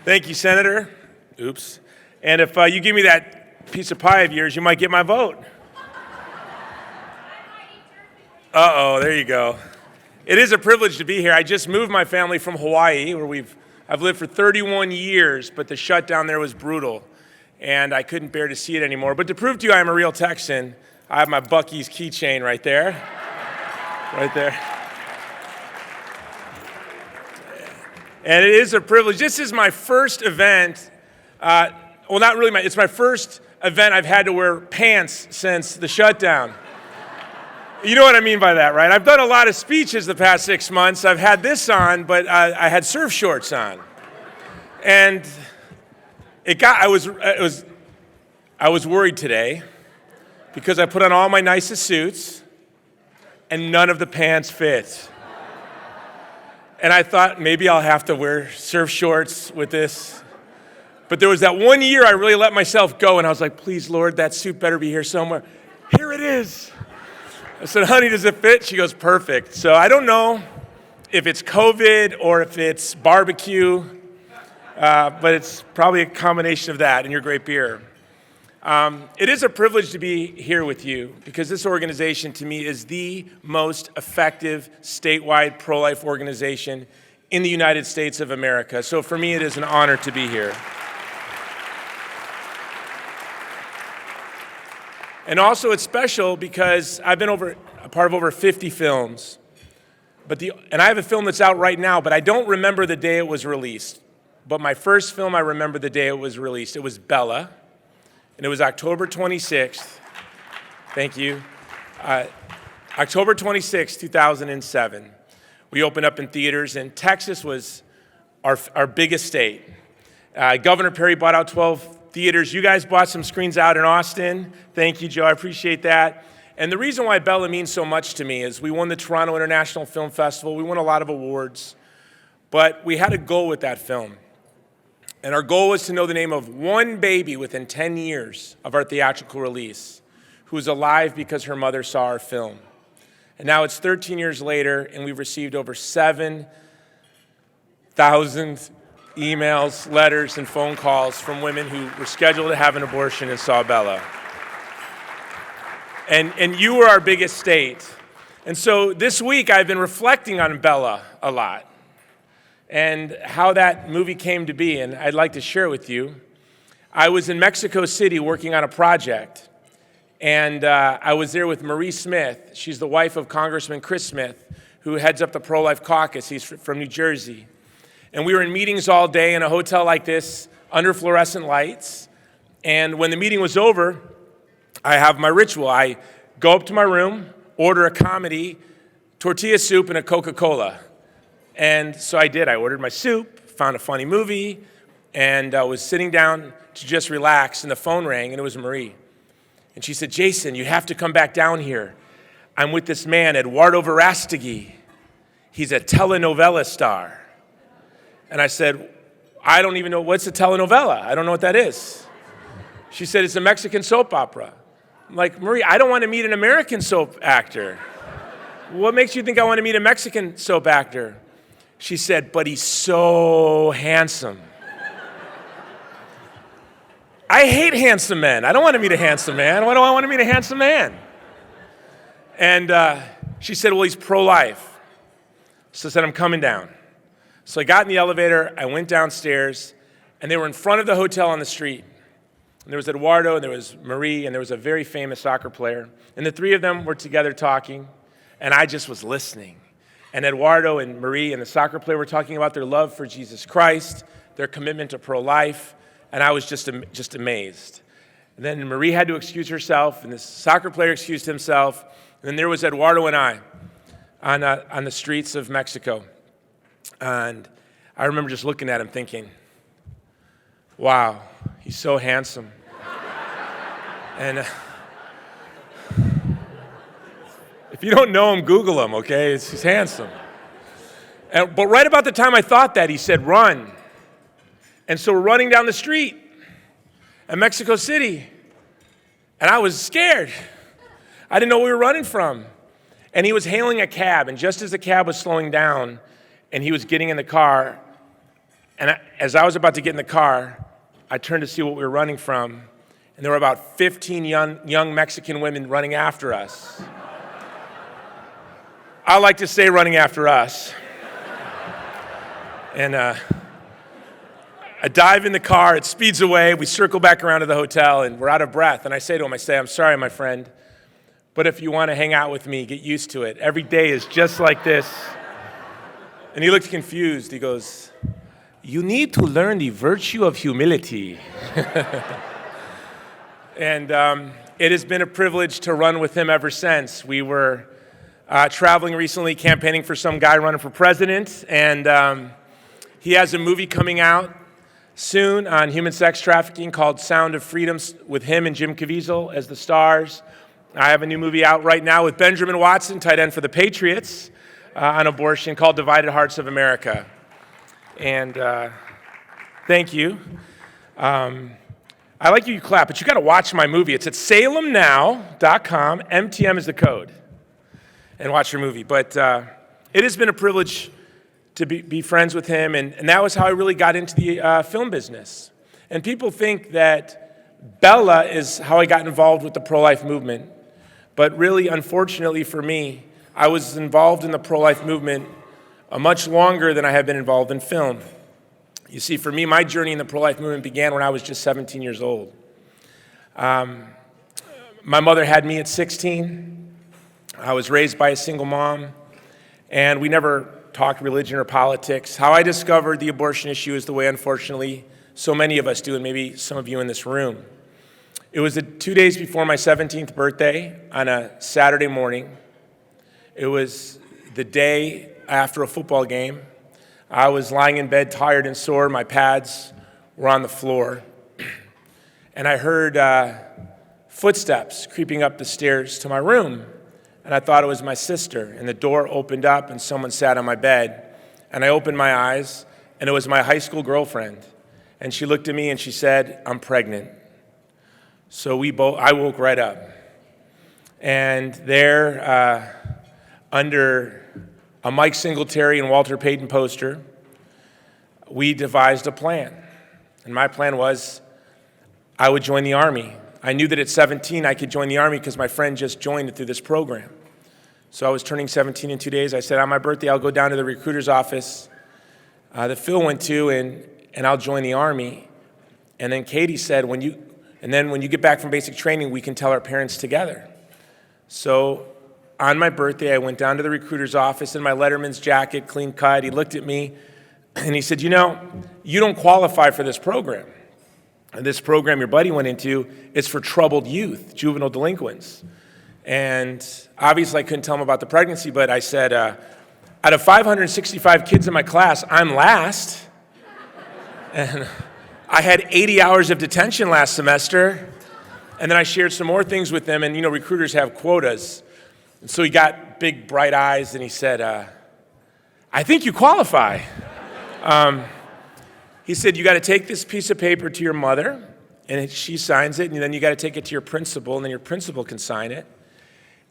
Thank you, Senator. Oops. And if you give me that piece of pie of yours, you might get my vote. Uh-oh, there you go. It is a privilege to be here. I just moved my family from Hawaii, where I've lived for 31 years, but the shutdown there was brutal, and I couldn't bear to see it anymore. But to prove to you I'm a real Texan, I have my Buc-ee's keychain right there. Right there. And it is a privilege. This is my first event. Well, not really it's my first event I've had to wear pants since the shutdown. You know what I mean by that, right? I've done a lot of speeches the past 6 months. I've had this on, but I had surf shorts on. And I was worried today because I put on all my nicest suits and none of the pants fit. And I thought maybe I'll have to wear surf shorts with this. But there was that one year I really let myself go, and I was like, please, Lord, that suit better be here somewhere. Here it is. I said, honey, does it fit? She goes, perfect. So I don't know if it's COVID or if it's barbecue, but it's probably a combination of that and your great beer. It is a privilege to be here with you because this organization to me is the most effective statewide pro-life organization in the United States of America. So for me, it is an honor to be here. And also it's special because I've been a part of over 50 films. And I have a film that's out right now, but I don't remember the day it was released. But my first film, I remember the day it was released. It was Bella. And it was October 26th, thank you, October 26th, 2007. We opened up in theaters, and Texas was our biggest state. Governor Perry bought out 12 theaters. You guys bought some screens out in Austin. Thank you, Joe, I appreciate that. And the reason why Bella means so much to me is we won the Toronto International Film Festival. We won a lot of awards, but we had a goal with that film. And our goal was to know the name of one baby within 10 years of our theatrical release who was alive because her mother saw our film. And now it's 13 years later, and we've received over 7,000 emails, letters, and phone calls from women who were scheduled to have an abortion and saw Bella. And you were our biggest state. And so this week I've been reflecting on Bella a lot and how that movie came to be, and I'd like to share with you. I was in Mexico City working on a project, and I was there with Marie Smith. She's the wife of Congressman Chris Smith, who heads up the Pro-Life Caucus. He's from New Jersey. And we were in meetings all day in a hotel like this, under fluorescent lights, and when the meeting was over, I have my ritual. I go up to my room, order a comedy, tortilla soup, and a Coca-Cola. And so I did. I ordered my soup, found a funny movie, and I was sitting down to just relax, and the phone rang, and it was Marie. And she said, Jason, you have to come back down here. I'm with this man, Eduardo Verástegui. He's a telenovela star. And I said, I don't even know, what's a telenovela? I don't know what that is. She said, it's a Mexican soap opera. I'm like, Marie, I don't want to meet an American soap actor. What makes you think I want to meet a Mexican soap actor? She said, but he's so handsome. I hate handsome men. I don't want to meet a handsome man. Why do I want to meet a handsome man? And she said, well, he's pro-life. So I said, I'm coming down. So I got in the elevator, I went downstairs, and they were in front of the hotel on the street. And there was Eduardo, and there was Marie, and there was a very famous soccer player. And the three of them were together talking, and I just was listening. And Eduardo and Marie and the soccer player were talking about their love for Jesus Christ, their commitment to pro-life, and I was just amazed. And then Marie had to excuse herself, and the soccer player excused himself, and then there was Eduardo and I on the streets of Mexico. And I remember just looking at him thinking, wow, he's so handsome. And if you don't know him, Google him, okay? He's handsome. But right about the time I thought that, he said, run. And so we're running down the street in Mexico City. And I was scared. I didn't know where we were running from. And he was hailing a cab. And just as the cab was slowing down and he was getting in the car, And as I was about to get in the car, I turned to see what we were running from, and there were about 15 young Mexican women running after us. I like to say running after us. And I dive in the car, it speeds away, we circle back around to the hotel, and we're out of breath. And I say to him, I'm sorry, my friend, but if you want to hang out with me, get used to it. Every day is just like this. And he looked confused. He goes, you need to learn the virtue of humility. And it has been a privilege to run with him ever since. We were traveling recently, campaigning for some guy running for president, and he has a movie coming out soon on human sex trafficking called Sound of Freedom with him and Jim Caviezel as the stars. I have a new movie out right now with Benjamin Watson, tight end for the Patriots, on abortion called Divided Hearts of America. And thank you. I like you clap, but you got to watch my movie. It's at salemnow.com. MTM is the code. And watch your movie. But it has been a privilege to be friends with him, and that was how I really got into the film business. And people think that Bella is how I got involved with the pro-life movement. But really, unfortunately for me, I was involved in the pro-life movement much longer than I have been involved in film. You see, for me, my journey in the pro-life movement began when I was just 17 years old. My mother had me at 16. I was raised by a single mom, and we never talked religion or politics. How I discovered the abortion issue is the way, unfortunately, so many of us do, and maybe some of you in this room. It was 2 days before my 17th birthday on a Saturday morning. It was the day after a football game. I was lying in bed, tired and sore. My pads were on the floor. And I heard footsteps creeping up the stairs to my room. And I thought it was my sister. And the door opened up and someone sat on my bed. And I opened my eyes, and it was my high school girlfriend. And she looked at me and she said, I'm pregnant. So I woke right up. And there, under a Mike Singletary and Walter Payton poster, we devised a plan. And my plan was I would join the Army. I knew that at 17 I could join the Army because my friend just joined it through this program. So I was turning 17 in 2 days. I said, on my birthday, I'll go down to the recruiter's office that Phil went to, and I'll join the Army. And then Katie said, when you get back from basic training, we can tell our parents together. So on my birthday, I went down to the recruiter's office in my Letterman's jacket, clean cut. He looked at me, and he said, you don't qualify for this program. And this program your buddy went into is for troubled youth, juvenile delinquents. And obviously, I couldn't tell him about the pregnancy, but I said, out of 565 kids in my class, I'm last. And I had 80 hours of detention last semester. And then I shared some more things with them, and recruiters have quotas. And so he got big, bright eyes, and he said, I think you qualify. He said, you got to take this piece of paper to your mother, and she signs it, and then you got to take it to your principal, and then your principal can sign it.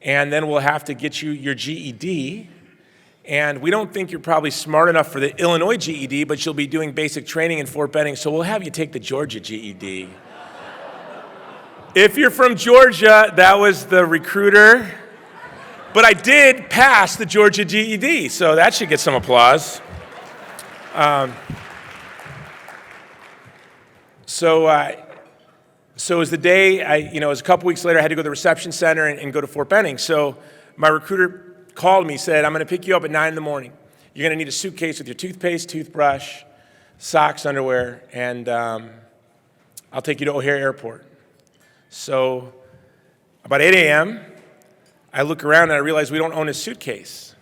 And then we'll have to get you your GED. And we don't think you're probably smart enough for the Illinois GED, but you'll be doing basic training in Fort Benning, so we'll have you take the Georgia GED. If you're from Georgia, that was the recruiter. But I did pass the Georgia GED, so that should get some applause. So it was the day, it was a couple weeks later, I had to go to the reception center and go to Fort Benning. So my recruiter called me, said, I'm going to pick you up at 9 in the morning. You're going to need a suitcase with your toothpaste, toothbrush, socks, underwear, and I'll take you to O'Hare Airport. So about 8 a.m., I look around and I realize we don't own a suitcase.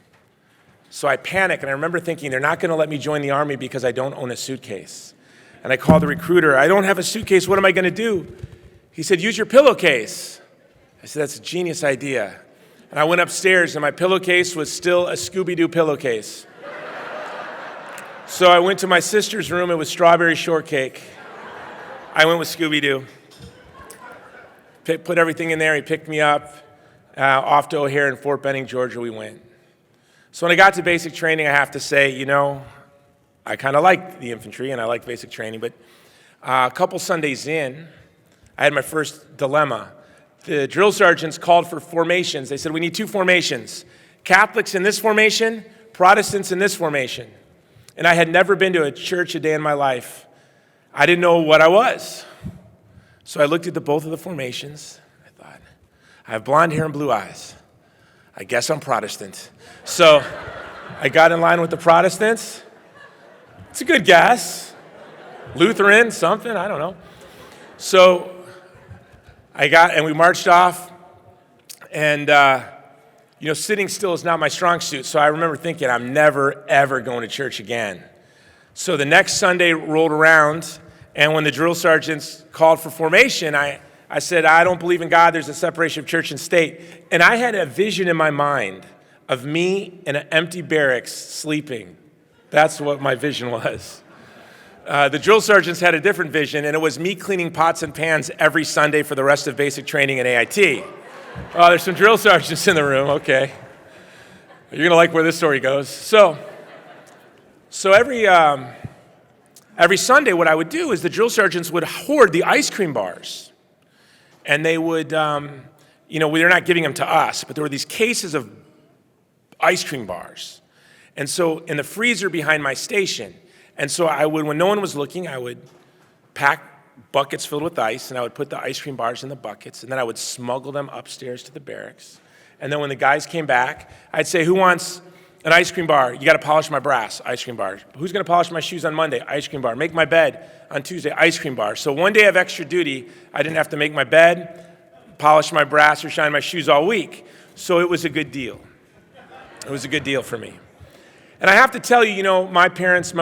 So I panic, and I remember thinking, they're not going to let me join the Army because I don't own a suitcase. And I called the recruiter, I don't have a suitcase, what am I going to do? He said, use your pillowcase. I said, that's a genius idea. And I went upstairs, and my pillowcase was still a Scooby-Doo pillowcase. So I went to my sister's room, it was strawberry shortcake. I went with Scooby-Doo. Put everything in there, he picked me up. Off to O'Hare in Fort Benning, Georgia, we went. So when I got to basic training, I have to say, I kind of liked the infantry and I liked basic training, but a couple Sundays in, I had my first dilemma. The drill sergeants called for formations. They said, we need 2 formations. Catholics in this formation, Protestants in this formation. And I had never been to a church a day in my life. I didn't know what I was. So I looked at both of the formations. I thought, I have blonde hair and blue eyes. I guess I'm Protestant. So I got in line with the Protestants. It's a good guess. Lutheran, something, I don't know. So we marched off, and sitting still is not my strong suit. So I remember thinking, I'm never, ever going to church again. So the next Sunday rolled around, and when the drill sergeants called for formation, I said, I don't believe in God. There's a separation of church and state. And I had a vision in my mind of me in an empty barracks sleeping. That's what my vision was. The drill sergeants had a different vision, and it was me cleaning pots and pans every Sunday for the rest of basic training and AIT. Oh, there's some drill sergeants in the room. Okay. You're going to like where this story goes. So every Sunday, what I would do is the drill sergeants would hoard the ice cream bars. And they would, they're not giving them to us, but there were these cases of ice cream bars. And so in the freezer behind my station, and so I would, when no one was looking, I would pack buckets filled with ice, and I would put the ice cream bars in the buckets, and then I would smuggle them upstairs to the barracks. And then when the guys came back, I'd say, who wants an ice cream bar? You got to polish my brass, ice cream bar. Who's going to polish my shoes on Monday? Ice cream bar. Make my bed on Tuesday, ice cream bar. So one day of extra duty, I didn't have to make my bed, polish my brass, or shine my shoes all week. So it was a good deal. It was a good deal for me. And I have to tell you, my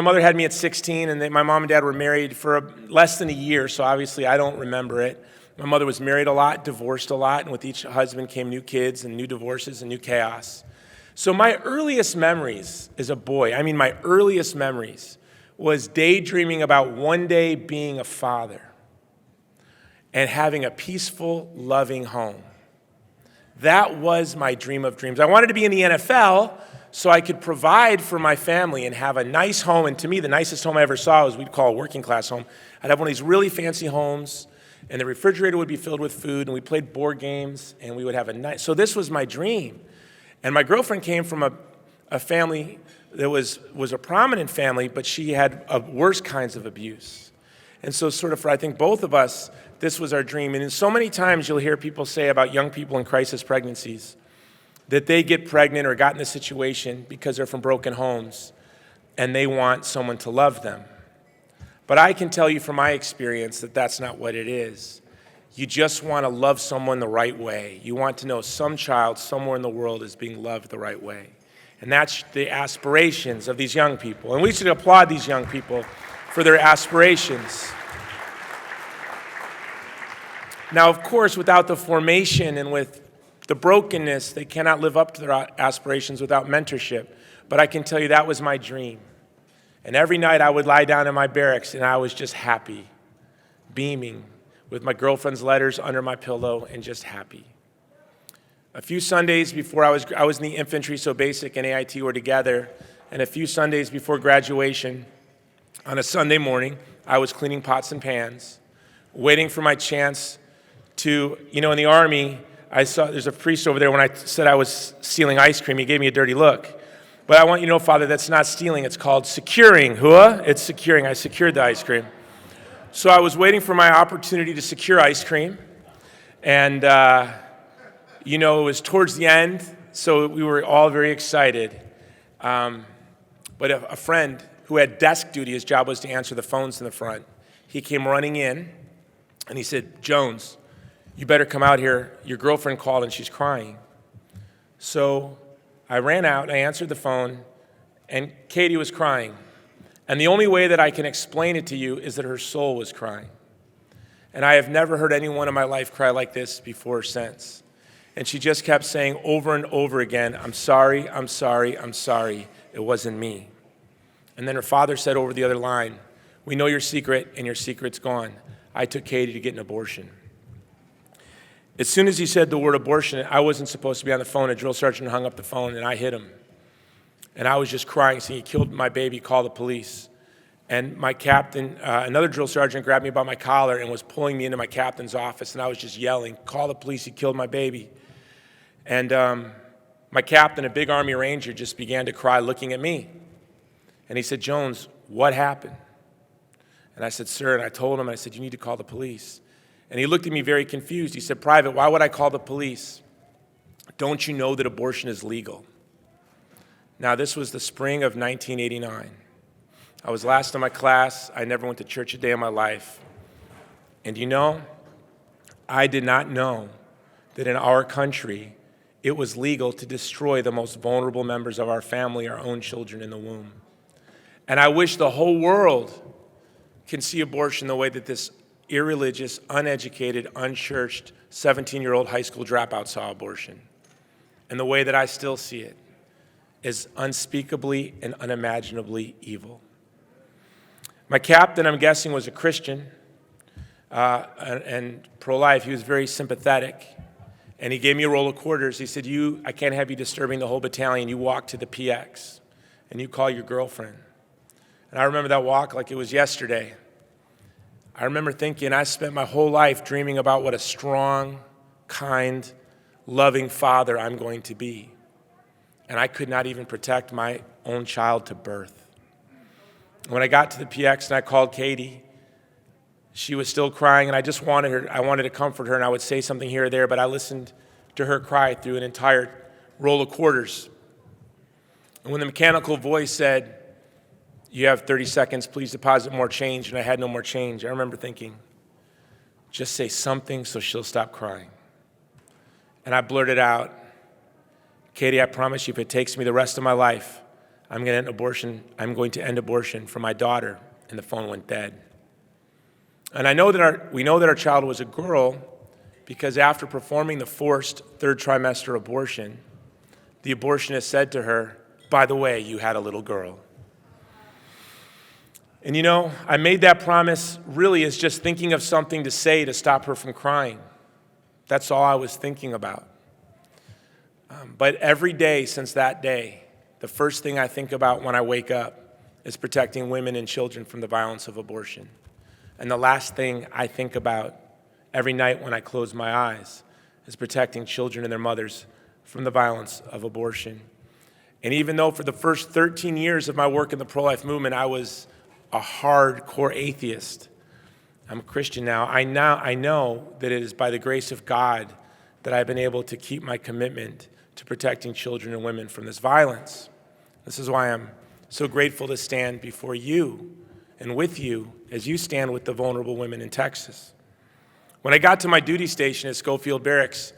mother had me at 16, and my mom and dad were married for less than a year, so obviously I don't remember it. My mother was married a lot, divorced a lot, and with each husband came new kids and new divorces and new chaos. So my earliest memories as a boy, my earliest memories was daydreaming about one day being a father and having a peaceful, loving home. That was my dream of dreams. I wanted to be in the NFL so I could provide for my family and have a nice home. And to me, the nicest home I ever saw was we'd call a working class home. I'd have one of these really fancy homes, and the refrigerator would be filled with food, and we played board games, and we would have a nice. So this was my dream. And my girlfriend came from a family that was a prominent family, but she had worse kinds of abuse. And so sort of for, I think, both of us, this was our dream. And so many times you'll hear people say about young people in crisis pregnancies that they get pregnant or got in a situation because they're from broken homes and they want someone to love them. But I can tell you from my experience that that's not what it is. You just want to love someone the right way. You want to know some child somewhere in the world is being loved the right way. And that's the aspirations of these young people. And we should applaud these young people for their aspirations. Now, of course, without the formation and with the brokenness, they cannot live up to their aspirations without mentorship. But I can tell you that was my dream. And every night I would lie down in my barracks and I was just happy, beaming, with my girlfriend's letters under my pillow and just happy. A few Sundays before I was in the infantry, so basic and AIT were together, and a few Sundays before graduation, on a Sunday morning, I was cleaning pots and pans, waiting for my chance to, in the Army, I saw there's a priest over there. When I said I was stealing ice cream, he gave me a dirty look. But I want you to know, Father, that's not stealing. It's called securing. Hua? It's securing. I secured the ice cream. So I was waiting for my opportunity to secure ice cream. And, it was towards the end, so we were all very excited. But a friend who had desk duty, his job was to answer the phones in the front, he came running in, and he said, Jones, you better come out here. Your girlfriend called and she's crying. So I ran out, I answered the phone, and Katie was crying. And the only way that I can explain it to you is that her soul was crying. And I have never heard anyone in my life cry like this before or since. And she just kept saying over and over again, I'm sorry, I'm sorry, I'm sorry. It wasn't me. And then her father said over the other line, we know your secret, and your secret's gone. I took Katie to get an abortion. As soon as he said the word abortion, I wasn't supposed to be on the phone. A drill sergeant hung up the phone, and I hit him. And I was just crying, saying, he killed my baby, call the police. And my captain, another drill sergeant grabbed me by my collar and was pulling me into my captain's office, and I was just yelling, "Call the police, he killed my baby." And my captain, a big Army Ranger, just began to cry looking at me. And he said, "Jones, what happened?" And I said, "Sir," and I told him, I said, "You need to call the police." And he looked at me very confused. He said, "Private, why would I call the police? Don't you know that abortion is legal?" Now, this was the spring of 1989. I was last in my class. I never went to church a day in my life. And you know, I did not know that in our country, it was legal to destroy the most vulnerable members of our family, our own children in the womb. And I wish the whole world can see abortion the way that this irreligious, uneducated, unchurched 17-year-old high school dropout saw abortion. And the way that I still see it is unspeakably and unimaginably evil. My captain, I'm guessing, was a Christian and pro-life. He was very sympathetic. And he gave me a roll of quarters. He said, I can't have you disturbing the whole battalion. You walk to the PX and you call your girlfriend. And I remember that walk like it was yesterday. I remember thinking, I spent my whole life dreaming about what a strong, kind, loving father I'm going to be. And I could not even protect my own child to birth. When I got to the PX and I called Katie, she was still crying, and I wanted to comfort her, and I would say something here or there, but I listened to her cry through an entire roll of quarters. And when the mechanical voice said, "You have 30 seconds, please deposit more change," and I had no more change, I remember thinking, just say something so she'll stop crying. And I blurted out, "Katie, I promise you, if it takes me the rest of my life, I'm going to end abortion for my daughter." And the phone went dead. And we know that our child was a girl because after performing the forced third trimester abortion, the abortionist said to her, "By the way, you had a little girl." And you know, I made that promise really as just thinking of something to say to stop her from crying. That's all I was thinking about. But every day since that day, the first thing I think about when I wake up is protecting women and children from the violence of abortion. And the last thing I think about every night when I close my eyes is protecting children and their mothers from the violence of abortion. And even though for the first 13 years of my work in the pro-life movement, I was a hardcore atheist, I'm a Christian now. I know that it is by the grace of God that I've been able to keep my commitment to protecting children and women from this violence. This is why I'm so grateful to stand before you and with you as you stand with the vulnerable women in Texas. When I got to my duty station at Schofield Barracks,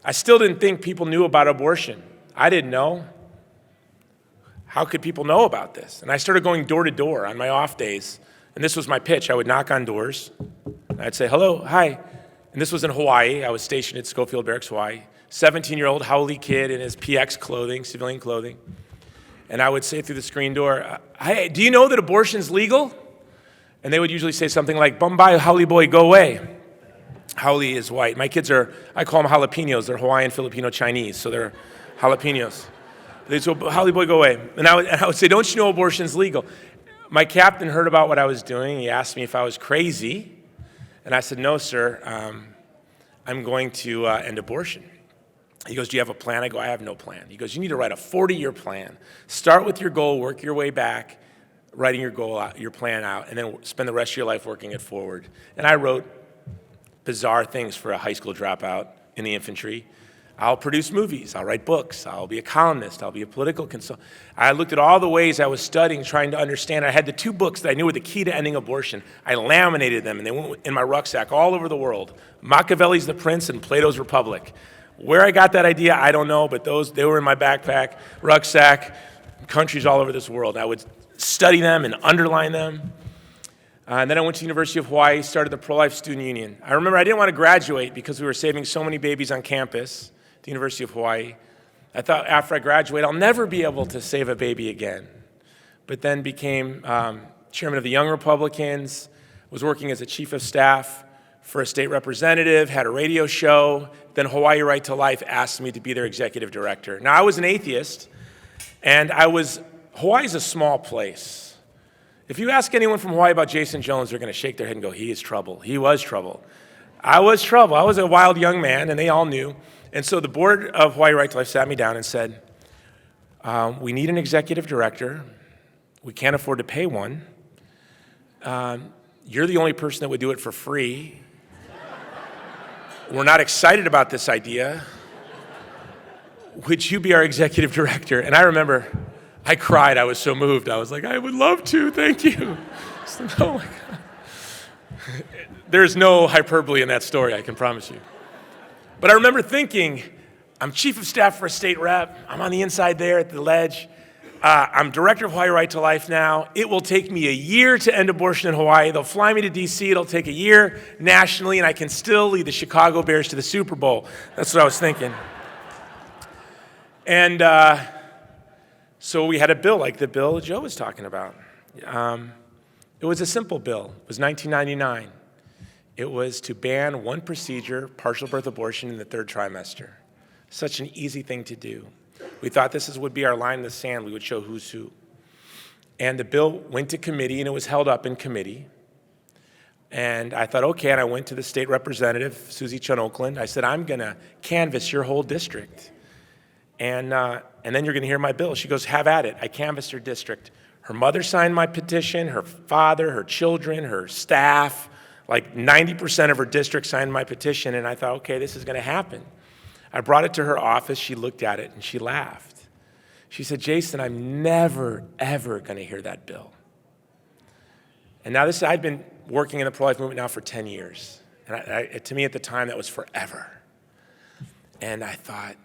I still didn't think people knew about abortion. I didn't know. How could people know about this? And I started going door to door on my off days. And this was my pitch. I would knock on doors. I'd say, "Hello, hi." And this was in Hawaii. I was stationed at Schofield Barracks, Hawaii. 17-year-old Haole kid in his PX clothing, civilian clothing. And I would say through the screen door, "Hey, do you know that abortion's legal?" And they would usually say something like, "Bombay, Haole boy, go away." Haole is white. My kids I call them jalapenos. They're Hawaiian, Filipino, Chinese, so they're jalapenos. They'd say, "Haole boy, go away." And I would say, "Don't you know abortion's legal?" My captain heard about what I was doing. He asked me if I was crazy. And I said, "No, sir, I'm going to end abortion." He goes, "Do you have a plan?" I go, "I have no plan." He goes, "You need to write a 40-year plan. Start with your goal, work your way back, writing your goal out, your plan out, and then spend the rest of your life working it forward." And I wrote bizarre things for a high school dropout in the infantry. I'll produce movies, I'll write books, I'll be a columnist, I'll be a political consultant. I looked at all the ways I was studying, trying to understand. I had the 2 books that I knew were the key to ending abortion. I laminated them, and they went in my rucksack all over the world. Machiavelli's The Prince and Plato's Republic. Where I got that idea, I don't know, but they were in my backpack, rucksack, countries all over this world. I would study them and underline them. And then I went to the University of Hawaii, started the Pro-Life Student Union. I remember I didn't want to graduate because we were saving so many babies on campus at the University of Hawaii. I thought after I graduate, I'll never be able to save a baby again. But then became chairman of the Young Republicans, was working as a chief of staff for a state representative, had a radio show. Then Hawaii Right to Life asked me to be their executive director. Now, I was an atheist, and Hawaii's a small place. If you ask anyone from Hawaii about Jason Jones, they're going to shake their head and go, he is trouble. He was trouble. I was trouble. I was a wild young man, and they all knew. And so the board of Hawaii Right to Life sat me down and said, we need an executive director. We can't afford to pay one. You're the only person that would do it for free. We're not excited about this idea. Would you be our executive director? And I remember I cried. I was so moved. I was like, I would love to. Thank you. Like, oh my God. There's no hyperbole in that story, I can promise you. But I remember thinking, I'm chief of staff for a state rep. I'm on the inside there at the ledge. I'm director of Hawaii Right to Life now. It will take me a year to end abortion in Hawaii. They'll fly me to D.C. It'll take a year nationally, and I can still lead the Chicago Bears to the Super Bowl. That's what I was thinking. And so we had a bill like the bill Joe was talking about. It was a simple bill. It was 1999. It was to ban one procedure, partial birth abortion, in the third trimester. Such an easy thing to do. We thought this would be our line in the sand. We would show who's who. And the bill went to committee, and it was held up in committee. And I thought, okay, and I went to the state representative, Susie Chun Oakland. I said, I'm going to canvass your whole district. And then you're going to hear my bill. She goes, have at it. I canvassed her district. Her mother signed my petition, her father, her children, her staff. Like 90% of her district signed my petition, and I thought, okay, this is going to happen. I brought it to her office. She looked at it, and she laughed. She said, Jason, I'm never, ever going to hear that bill. And now I've been working in the pro-life movement now for 10 years. And to me at the time, that was forever. And I thought,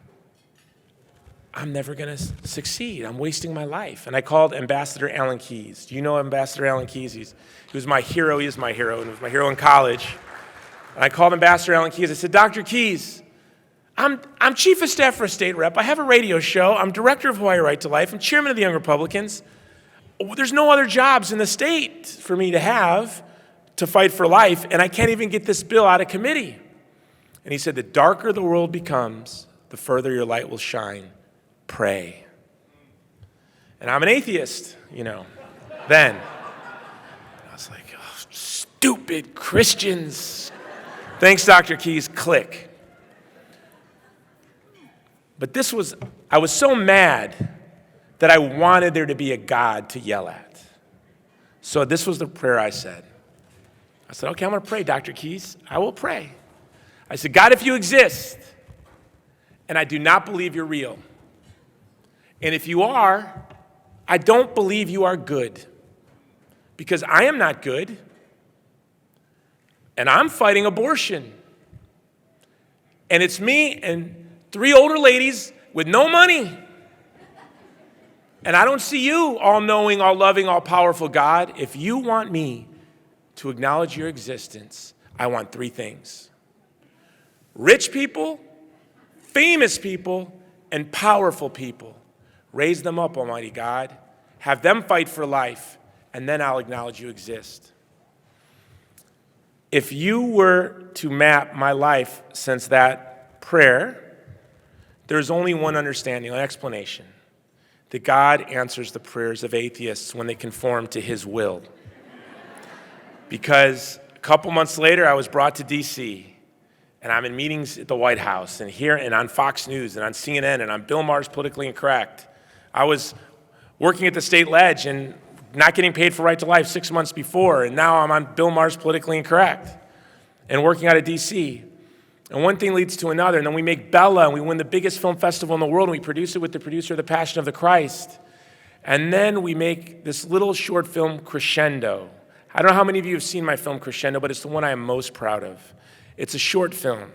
I'm never going to succeed. I'm wasting my life. And I called Ambassador Alan Keyes. Do you know Ambassador Alan Keyes? He was my hero. He is my hero, and he was my hero in college. And I called Ambassador Alan Keyes. I said, Dr. Keyes, I'm chief of staff for a state rep. I have a radio show. I'm director of Hawaii Right to Life. I'm chairman of the Young Republicans. There's no other jobs in the state for me to have to fight for life, and I can't even get this bill out of committee. And he said, the darker the world becomes, the further your light will shine. Pray. And I'm an atheist, then. I was like, oh, stupid Christians. Thanks, Dr. Keyes, click. But I was so mad that I wanted there to be a God to yell at. So this was the prayer I said. I said, okay, I'm going to pray, Dr. Keyes. I will pray. I said, God, if you exist, and I do not believe you're real, and if you are, I don't believe you are good, because I am not good, and I'm fighting abortion. And it's me and 3 older ladies with no money. And I don't see you, all-knowing, all-loving, all-powerful God. If you want me to acknowledge your existence, I want 3 things. Rich people, famous people, and powerful people. Raise them up, Almighty God. Have them fight for life, and then I'll acknowledge you exist. If you were to map my life since that prayer, there's only one understanding, one explanation, that God answers the prayers of atheists when they conform to his will. Because a couple months later, I was brought to D.C., and I'm in meetings at the White House, and here, and on Fox News, and on CNN, and on Bill Maher's Politically Incorrect. I was working at the state ledge and not getting paid for Right to Life 6 months before, and now I'm on Bill Maher's Politically Incorrect and working out of D.C. And one thing leads to another, and then we make Bella, and we win the biggest film festival in the world, and we produce it with the producer of The Passion of the Christ. And then we make this little short film, Crescendo. I don't know how many of you have seen my film, Crescendo, but it's the one I am most proud of. It's a short film,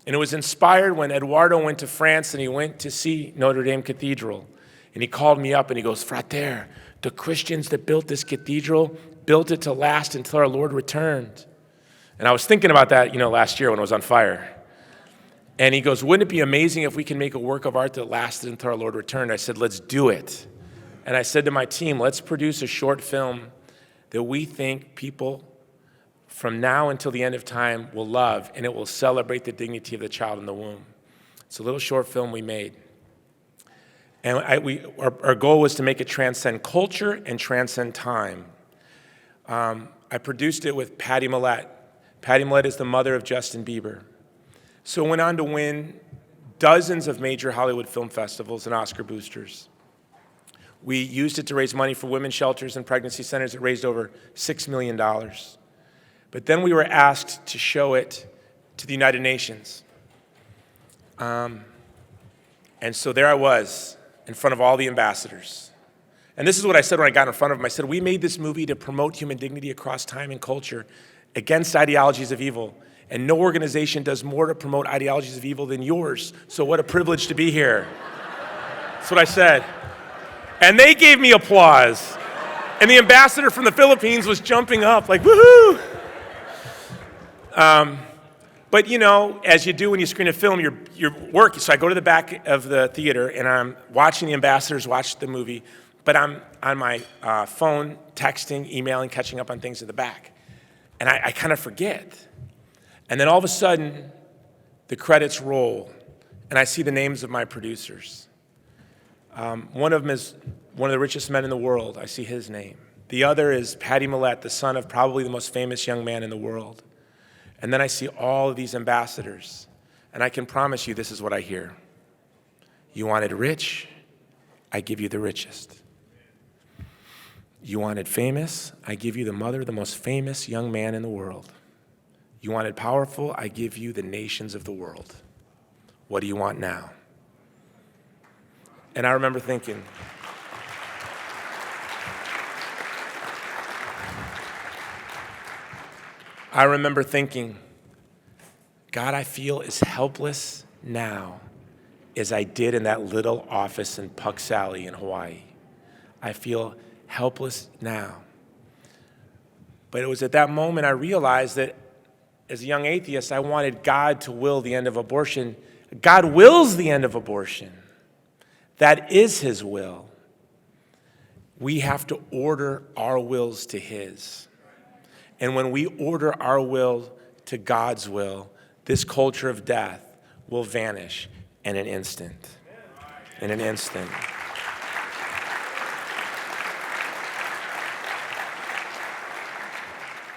and it was inspired when Eduardo went to France, and he went to see Notre Dame Cathedral. And he called me up, and he goes, Frater, the Christians that built this cathedral built it to last until our Lord returned. And I was thinking about that, last year when it was on fire. And he goes, wouldn't it be amazing if we can make a work of art that lasted until our Lord returned? I said, let's do it. And I said to my team, let's produce a short film that we think people from now until the end of time will love, and it will celebrate the dignity of the child in the womb. It's a little short film we made. And our goal was to make it transcend culture and transcend time. I produced it with Patty Millett. Patty Millett is the mother of Justin Bieber. So it went on to win dozens of major Hollywood film festivals and Oscar boosters. We used it to raise money for women's shelters and pregnancy centers. It raised over $6 million. But then we were asked to show it to the United Nations. And so there I was in front of all the ambassadors. And this is what I said when I got in front of them. I said, we made this movie to promote human dignity across time and culture against ideologies of evil. And no organization does more to promote ideologies of evil than yours. So what a privilege to be here. That's what I said. And they gave me applause. And the ambassador from the Philippines was jumping up like, woohoo! But you know, as you do when you screen a film, you're working. So I go to the back of the theater and I'm watching the ambassadors watch the movie, but I'm on my phone, texting, emailing, catching up on things at the back. And I kind of forget. And then all of a sudden, the credits roll, and I see the names of my producers. One of them is one of the richest men in the world. I see his name. The other is Patty Millett, the son of probably the most famous young man in the world. And then I see all of these ambassadors, and I can promise you this is what I hear. You wanted rich, I give you the richest. You wanted famous, I give you the mother of the most famous young man in the world. You wanted powerful, I give you the nations of the world. What do you want now? And I remember thinking, God, I feel as helpless now as I did in that little office in Puck Sally in Hawaii. I feel helpless now. But it was at that moment I realized that as a young atheist, I wanted God to will the end of abortion. God wills the end of abortion. That is his will. We have to order our wills to his. And when we order our will to God's will, this culture of death will vanish in an instant. In an instant.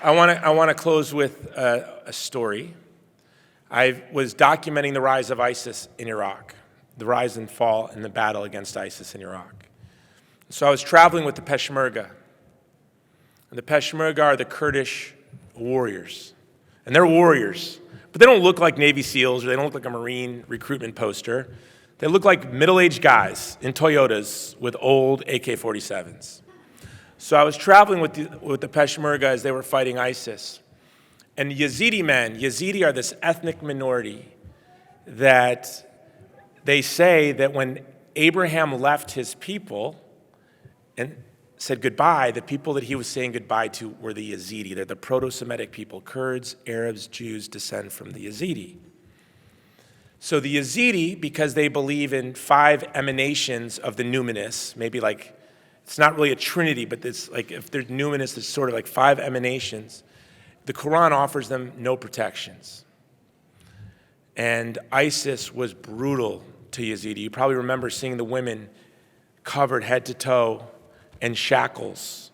I want to close with a story. I was documenting the rise of ISIS in Iraq, the rise and fall in the battle against ISIS in Iraq. So I was traveling with the Peshmerga. And the Peshmerga are the Kurdish warriors. And they're warriors, but they don't look like Navy SEALs or they don't look like a Marine recruitment poster. They look like middle-aged guys in Toyotas with old AK-47s. So I was traveling with the Peshmerga as they were fighting ISIS. And Yazidi are this ethnic minority that they say that when Abraham left his people and said goodbye, the people that he was saying goodbye to were the Yazidi. They're the proto-Semitic people. Kurds, Arabs, Jews descend from the Yazidi. So the Yazidi, because they believe in 5 emanations of the numinous, maybe like, it's not really a trinity, but it's like if there's numinous, it's sort of like 5 emanations. The Quran offers them no protections. And ISIS was brutal to Yazidi. You probably remember seeing the women covered head to toe in shackles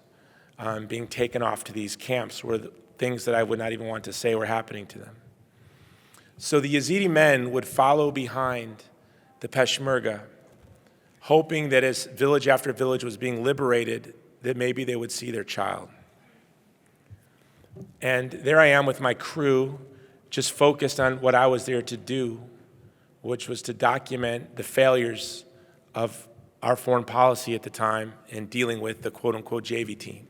being taken off to these camps where things that I would not even want to say were happening to them. So the Yazidi men would follow behind the Peshmerga, hoping that as village after village was being liberated, that maybe they would see their child. And there I am with my crew, just focused on what I was there to do, which was to document the failures of our foreign policy at the time in dealing with the quote-unquote JV team.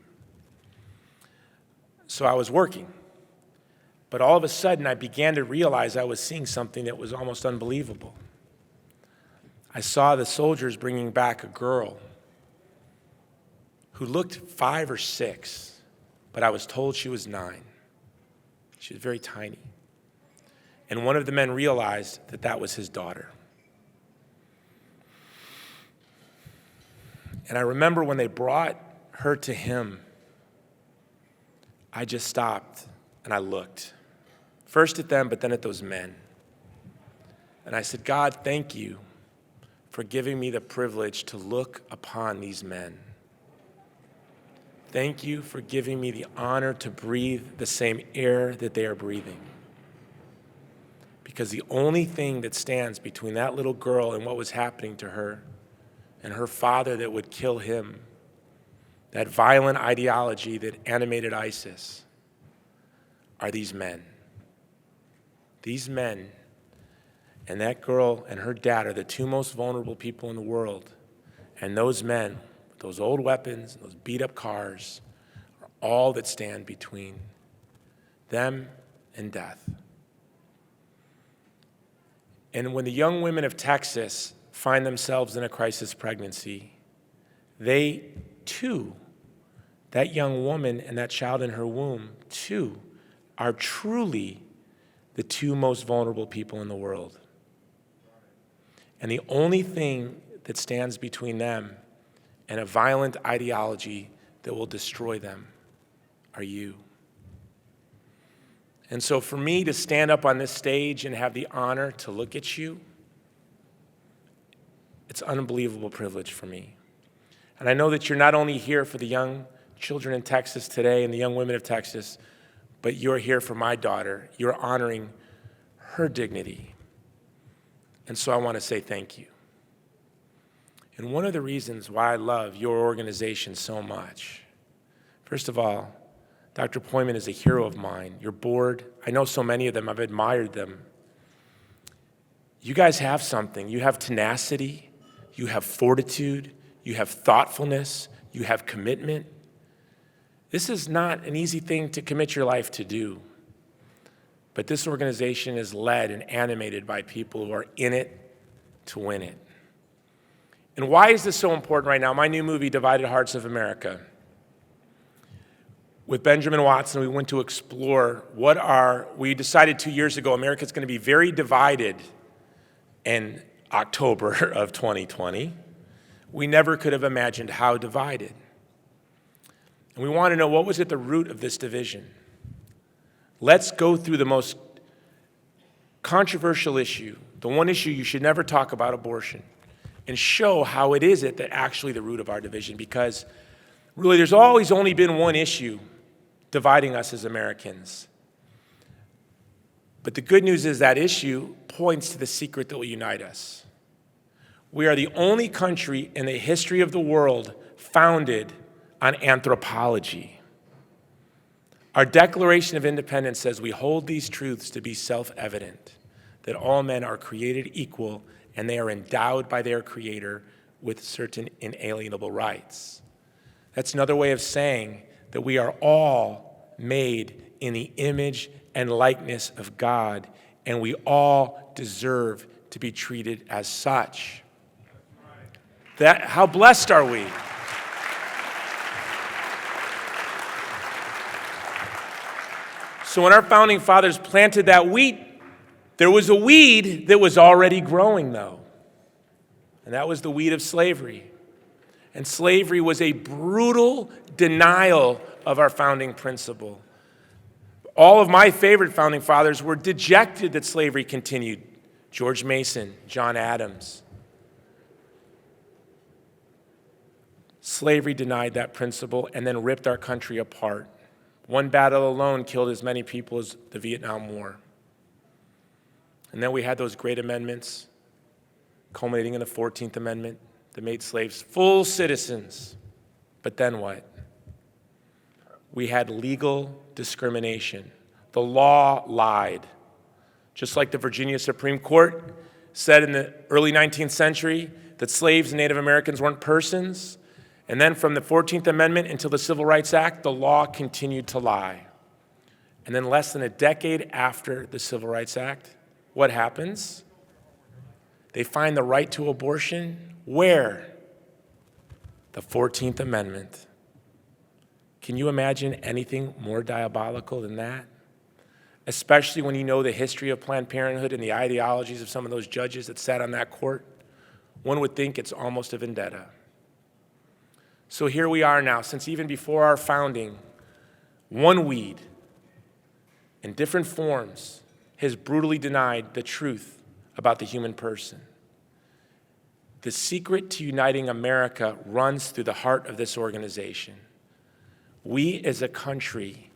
So I was working. But all of a sudden, I began to realize I was seeing something that was almost unbelievable. I saw the soldiers bringing back a girl who looked 5 or 6, but I was told she was 9. She was very tiny. And one of the men realized that that was his daughter. And I remember when they brought her to him, I just stopped and I looked. First at them, but then at those men. And I said, God, thank you for giving me the privilege to look upon these men. Thank you for giving me the honor to breathe the same air that they are breathing. Because the only thing that stands between that little girl and what was happening to her and her father that would kill him, that violent ideology that animated ISIS, are these men. These men and that girl and her dad are the two most vulnerable people in the world. And those men, those old weapons, those beat-up cars, are all that stand between them and death. And when the young women of Texas find themselves in a crisis pregnancy, they, too, that young woman and that child in her womb, too, are truly the two most vulnerable people in the world. And the only thing that stands between them and a violent ideology that will destroy them are you. And so for me to stand up on this stage and have the honor to look at you, it's an unbelievable privilege for me. And I know that you're not only here for the young children in Texas today and the young women of Texas, but you're here for my daughter. You're honoring her dignity. And so I want to say thank you. And one of the reasons why I love your organization so much, first of all, Dr. Poyman is a hero of mine. Your board, I know so many of them, I've admired them. You guys have something. You have tenacity, you have fortitude, you have thoughtfulness, you have commitment. This is not an easy thing to commit your life to do. But this organization is led and animated by people who are in it to win it. And why is this so important right now? My new movie, Divided Hearts of America. With Benjamin Watson, we went to explore we decided 2 years ago, America's going to be very divided in October of 2020. We never could have imagined how divided. And we want to know, what was at the root of this division? Let's go through the most controversial issue, the one issue you should never talk about, abortion, and show how it is that actually the root of our division, because really there's always only been one issue dividing us as Americans. But the good news is that issue points to the secret that will unite us. We are the only country in the history of the world founded on anthropology. Our Declaration of Independence says we hold these truths to be self-evident, that all men are created equal and they are endowed by their Creator with certain inalienable rights. That's another way of saying that we are all made in the image and likeness of God, and we all deserve to be treated as such. How blessed are we? So when our founding fathers planted that wheat, there was a weed that was already growing, though. And that was the weed of slavery. And slavery was a brutal denial of our founding principle. All of my favorite founding fathers were dejected that slavery continued. George Mason, John Adams. Slavery denied that principle and then ripped our country apart. One battle alone killed as many people as the Vietnam War. And then we had those great amendments, culminating in the 14th Amendment, that made slaves full citizens. But then what? We had legal discrimination. The law lied. Just like the Virginia Supreme Court said in the early 19th century that slaves and Native Americans weren't persons. And then from the 14th Amendment until the Civil Rights Act, the law continued to lie. And then less than a decade after the Civil Rights Act, what happens? They find the right to abortion where? The 14th Amendment. Can you imagine anything more diabolical than that? Especially when you know the history of Planned Parenthood and the ideologies of some of those judges that sat on that court. One would think it's almost a vendetta. So here we are now, since even before our founding, one weed in different forms has brutally denied the truth about the human person. The secret to uniting America runs through the heart of this organization. We as a country,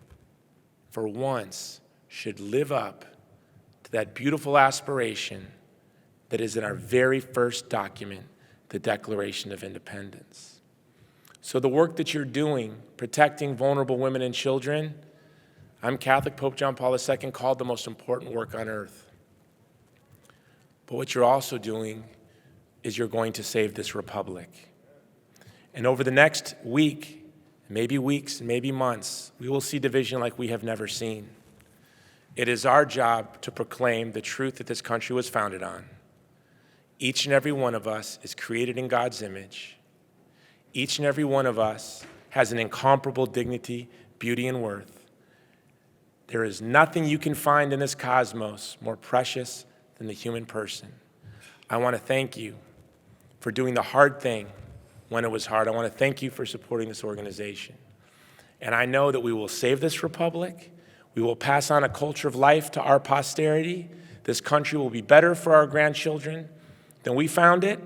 for once, should live up to that beautiful aspiration that is in our very first document, the Declaration of Independence. So the work that you're doing, protecting vulnerable women and children, I'm Catholic, Pope John Paul II called the most important work on earth. But what you're also doing is you're going to save this republic. And over the next week, maybe weeks, maybe months, we will see division like we have never seen. It is our job to proclaim the truth that this country was founded on. Each and every one of us is created in God's image. Each and every one of us has an incomparable dignity, beauty, and worth. There is nothing you can find in this cosmos more precious than the human person. I want to thank you for doing the hard thing when it was hard. I want to thank you for supporting this organization. And I know that we will save this republic. We will pass on a culture of life to our posterity. This country will be better for our grandchildren than we found it,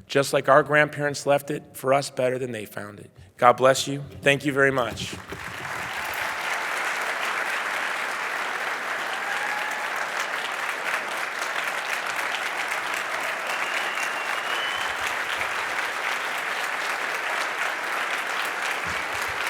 just like our grandparents left it for us better than they found it. God bless you. Thank you very much.